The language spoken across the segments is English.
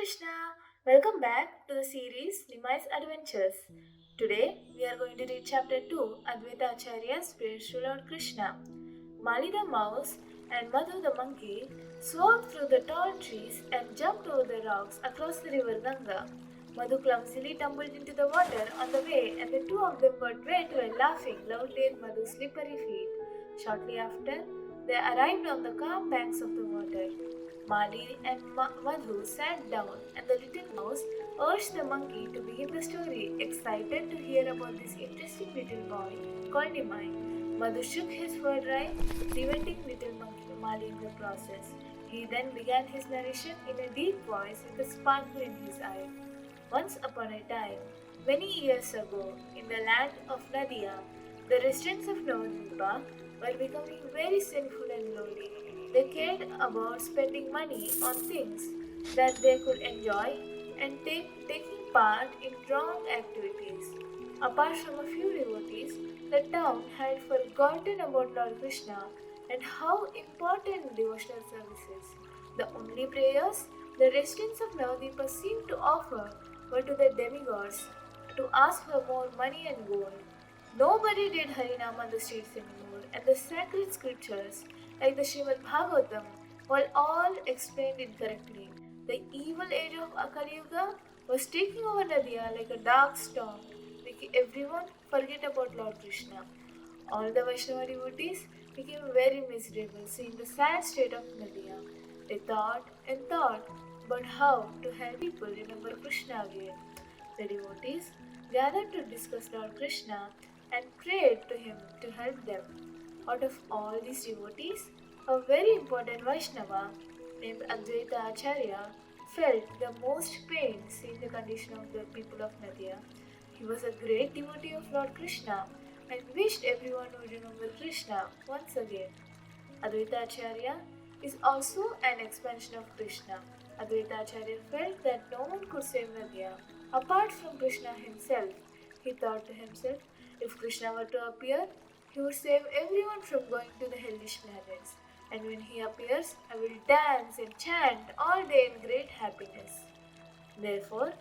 Krishna! Welcome back to the series Nimai's Adventures. Today we are going to read chapter 2 Advaita Acharya's Praise to Lord Krishna. Mali the mouse and Madhu the monkey swerved through the tall trees and jumped over the rocks across the river Ganga. Madhu clumsily tumbled into the water on the way, and the two of them got wet while laughing loudly at Madhu's slippery feet. Shortly after, they arrived on the calm banks of the water. Mali and Madhu sat down, and the little mouse urged the monkey to begin the story, excited to hear about this interesting little boy called Nimai. Madhu shook his fur dry, preventing little monkey Mali in the process. He then began his narration in a deep voice with a sparkle in his eye. Once upon a time, many years ago, in the land of Nadia, the residents of Navadvipa were becoming very sinful and lonely. They cared about spending money on things that they could enjoy and taking part in wrong activities. Apart from a few devotees, the town had forgotten about Lord Krishna and how important devotional service is. The only prayers the residents of Navadvipa seemed to offer were to the demigods to ask for more money and gold. Nobody did Harinam on the streets anymore, and the sacred scriptures, like the Srimad Bhagavatam, were all explained incorrectly. The evil age of Akali Yuga was taking over Nadia like a dark storm, making everyone forget about Lord Krishna. All the Vaishnava devotees became very miserable seeing the sad state of Nadia. They thought and thought about how to help people remember Krishna again. The devotees gathered to discuss Lord Krishna and prayed to him to help them. Out of all these devotees, a very important Vaishnava named Advaita Acharya felt the most pain seeing the condition of the people of Nadia. He was a great devotee of Lord Krishna and wished everyone would remember Krishna once again. Advaita Acharya is also an expansion of Krishna. Advaita Acharya felt that no one could save Nadia apart from Krishna himself. He thought to himself, if Krishna were to appear, he would save everyone from going to the hellish planets. And when he appears, I will dance and chant all day in great happiness. Therefore,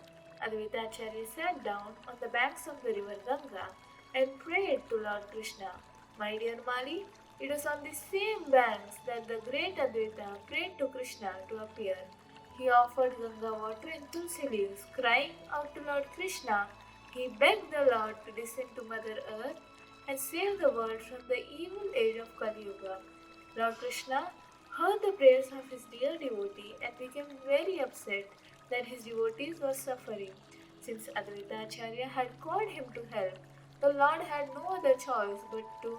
Advaita Acharya sat down on the banks of the river Ganga and prayed to Lord Krishna. My dear Mali, it was on the same banks that the great Advaita prayed to Krishna to appear. He offered Ganga water and tulsi leaves, crying out to Lord Krishna. He begged the Lord to descend to Mother Earth and save the world from the evil age of Kali Yuga. Lord Krishna heard the prayers of his dear devotee and became very upset that his devotees were suffering. Since Advaita Acharya had called him to help, the Lord had no other choice but to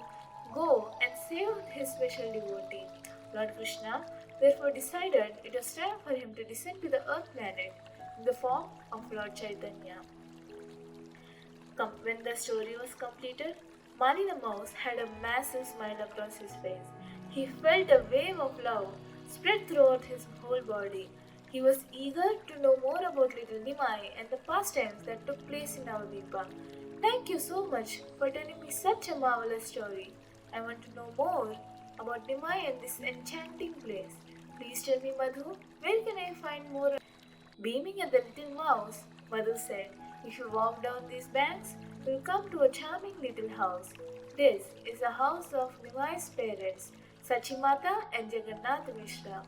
go and save his special devotee. Lord Krishna therefore decided it was time for him to descend to the earth planet in the form of Lord Chaitanya. When the story was completed, Mani the mouse had a massive smile across his face. He felt a wave of love spread throughout his whole body. He was eager to know more about little Nimai and the pastimes that took place in Navadvipa. Thank you so much for telling me such a marvelous story. I want to know more about Nimai and this enchanting place. Please tell me, Madhu, where can I find more? Beaming at the little mouse, Madhu said, if you walk down these banks, you'll come to a charming little house. This is the house of Nimai's parents, Sachimata and Jagannath Mishra.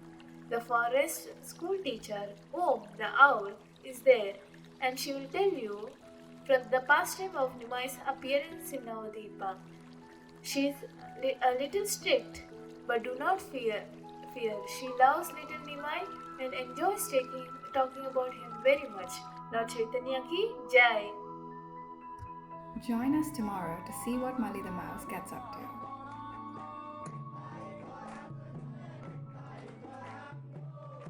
The forest school teacher, Om the owl, is there, and she will tell you from the pastime of Nimai's appearance in Navadvipa. She is a little strict, but do not fear. She loves little Nimai and enjoys talking about him very much. Lord Chaitanya ki Jai. Join us tomorrow to see what Mali the Mouse gets up to.